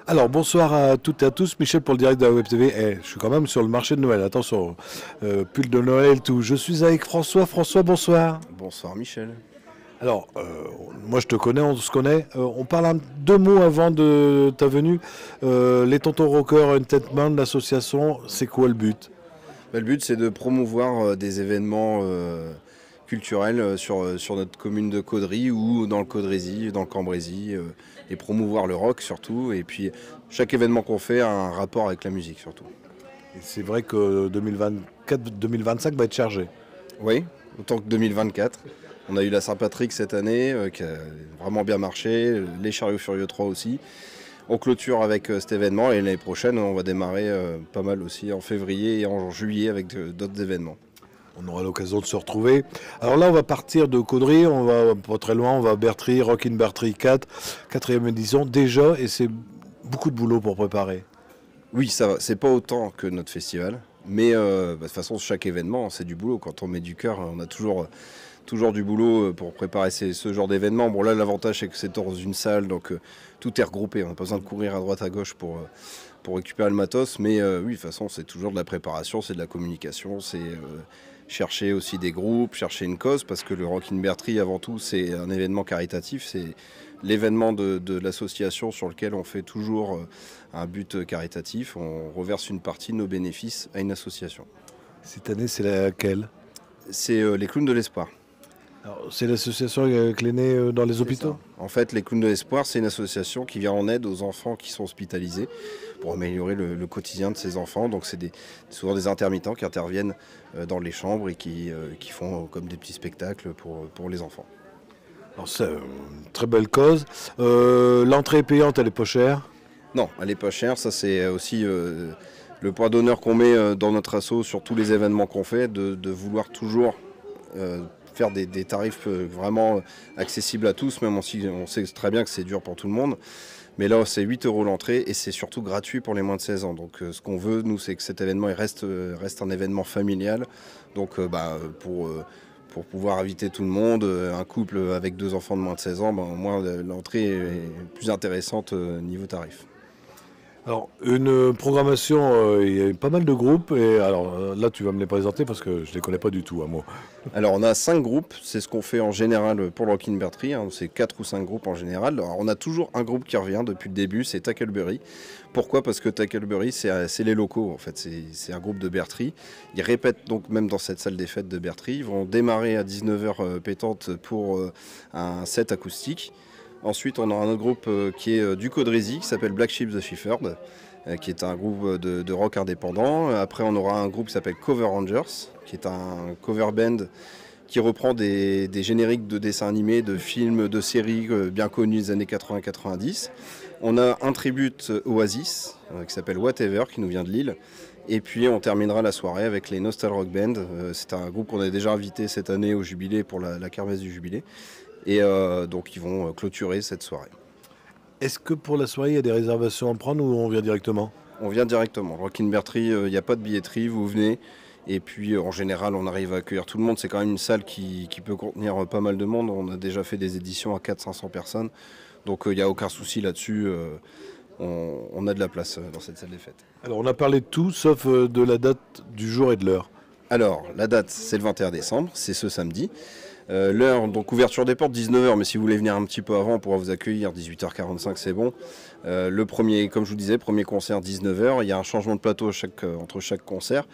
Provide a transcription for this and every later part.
Alors bonsoir à toutes et à tous, Michel pour le direct de la Web TV. Je suis quand même sur le marché de Noël, attention, pull de Noël, tout. Je suis avec François. François, bonsoir. Bonsoir Michel. Alors, moi je te connais, on se connaît. On parle deux mots avant de ta venue. Les Tontons Rockers Entertainment, l'association, c'est quoi le but? Le but c'est de promouvoir des événements culturels sur notre commune de Caudry ou dans le Caudrésis, dans le Cambrésis, et promouvoir le rock surtout. Et puis chaque événement qu'on fait a un rapport avec la musique surtout. Et c'est vrai que 2024-2025 va être chargé. Oui, autant que 2024. On a eu la Saint-Patrick cette année qui a vraiment bien marché, les Chariots Furieux 3 aussi. On clôture avec cet événement et l'année prochaine on va démarrer pas mal aussi en février et en juillet avec d'autres événements. On aura l'occasion de se retrouver. Alors là, on va partir de Caudry, on va pas très loin, on va à Bertry, Rock in Bertry 4, 4e édition déjà, et c'est beaucoup de boulot pour préparer. Oui, ça va. C'est pas autant que notre festival, mais de toute façon, chaque événement, c'est du boulot. Quand on met du cœur, on a toujours du boulot pour préparer ce genre d'événement. Bon, là, l'avantage, c'est que c'est dans une salle, donc tout est regroupé. On n'a pas besoin de courir à droite, à gauche pour récupérer le matos. Mais oui, de toute façon, c'est toujours de la préparation, c'est de la communication, c'est chercher aussi des groupes, chercher une cause, parce que le Rock in Bertry, avant tout, c'est un événement caritatif. C'est l'événement de l'association sur lequel on fait toujours un but caritatif. On reverse une partie de nos bénéfices à une association. Cette année, c'est laquelle? C'est les Clowns de l'Espoir. C'est l'association qui est née dans les hôpitaux? En fait, les Clowns de l'Espoir, c'est une association qui vient en aide aux enfants qui sont hospitalisés pour améliorer le quotidien de ces enfants. Donc c'est souvent des intermittents qui interviennent dans les chambres et qui font comme des petits spectacles pour les enfants. Alors c'est une très belle cause. L'entrée est payante, elle n'est pas chère? Non, elle n'est pas chère. Ça, c'est aussi le point d'honneur qu'on met dans notre asso sur tous les événements qu'on fait, de vouloir toujours faire des tarifs vraiment accessibles à tous, même si on sait très bien que c'est dur pour tout le monde. Mais là, c'est 8 € l'entrée et c'est surtout gratuit pour les moins de 16 ans. Donc ce qu'on veut, nous, c'est que cet événement il reste un événement familial. Donc pour pouvoir inviter tout le monde, un couple avec 2 enfants de moins de 16 ans, au moins l'entrée est plus intéressante niveau tarif. Alors, une programmation, il y a pas mal de groupes. Et alors là, tu vas me les présenter parce que je ne les connais pas du tout, moi. Alors, on a 5 groupes. C'est ce qu'on fait en général pour le Rock in Bertry. C'est 4 ou 5 groupes en général. Alors, on a toujours un groupe qui revient depuis le début, c'est Tackleberry. Pourquoi? Parce que Tackleberry, c'est les locaux, en fait. C'est un groupe de Bertry. Ils répètent donc même dans cette salle des fêtes de Bertry. Ils vont démarrer à 19h pétante pour un set acoustique. Ensuite, on a un autre groupe qui est du Caudrésis, qui s'appelle Black Sheep the Shepherd, qui est un groupe de rock indépendant. Après, on aura un groupe qui s'appelle Cover Rangers, qui est un cover band qui reprend des génériques de dessins animés, de films, de séries bien connus des années 80-90. On a un tribute Oasis, qui s'appelle Whatever, qui nous vient de Lille. Et puis on terminera la soirée avec les Nostal Rock Band. C'est un groupe qu'on a déjà invité cette année au Jubilé pour la kermesse du Jubilé. Et donc ils vont clôturer cette soirée. Est-ce que pour la soirée, il y a des réservations à prendre ou on vient directement? On vient directement. Rock in Bertry, il n'y a pas de billetterie, vous venez. Et puis en général, on arrive à accueillir tout le monde. C'est quand même une salle qui peut contenir pas mal de monde. On a déjà fait des éditions à 400-500 personnes. Donc il n'y a aucun souci là-dessus. On a de la place dans cette salle des fêtes. Alors on a parlé de tout sauf de la date du jour et de l'heure. Alors la date, c'est le 21 décembre, c'est ce samedi. L'heure, donc ouverture des portes 19h, mais si vous voulez venir un petit peu avant, on pourra vous accueillir 18h45, c'est bon. Le premier, comme je vous disais, premier concert 19h. Il y a un changement de plateau entre chaque concert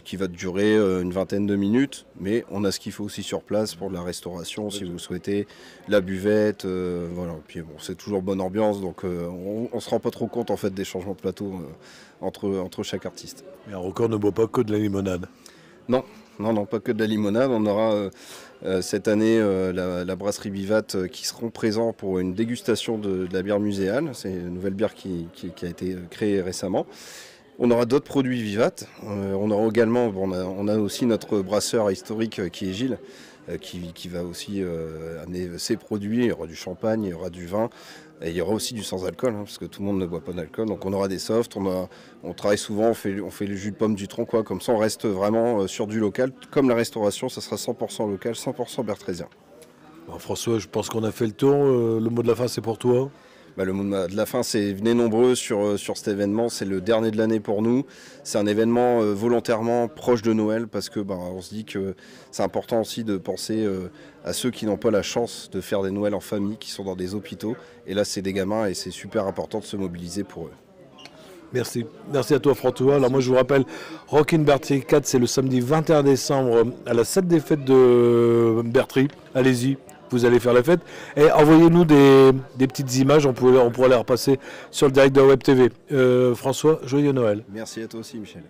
qui va durer une vingtaine de minutes, mais on a ce qu'il faut aussi sur place pour de la restauration si vous le souhaitez, la buvette, voilà. Puis bon, c'est toujours bonne ambiance, donc on se rend pas trop compte en fait des changements de plateau entre chaque artiste. Mais un rocker ne boit pas que de la limonade. Non, pas que de la limonade. On aura cette année la brasserie Vivat qui seront présents pour une dégustation de la bière muséale. C'est une nouvelle bière qui a été créée récemment. On aura d'autres produits Vivat. On aura également, on a aussi notre brasseur historique qui est Gilles, qui va aussi amener ses produits. Il y aura du champagne, il y aura du vin. Et il y aura aussi du sans-alcool, parce que tout le monde ne boit pas d'alcool. Donc on aura des softs, on travaille souvent, on fait le jus de pomme du tronc, quoi. Comme ça on reste vraiment sur du local. Comme la restauration, ça sera 100% local, 100% bertrésien. Bon, François, je pense qu'on a fait le tour. Le mot de la fin, c'est pour toi. Le mot de la fin, c'est venez nombreux sur cet événement. C'est le dernier de l'année pour nous. C'est un événement volontairement proche de Noël parce que on se dit que c'est important aussi de penser à ceux qui n'ont pas la chance de faire des Noëls en famille, qui sont dans des hôpitaux. Et là, c'est des gamins et c'est super important de se mobiliser pour eux. Merci. Merci à toi François. Alors moi je vous rappelle, Rockin' Bertry 4, c'est le samedi 21 décembre à la 7 des fêtes de Bertry. Allez-y, vous allez faire la fête. Et envoyez-nous des petites images, on pourra les repasser sur le direct de Web TV. François, joyeux Noël. Merci à toi aussi Michel.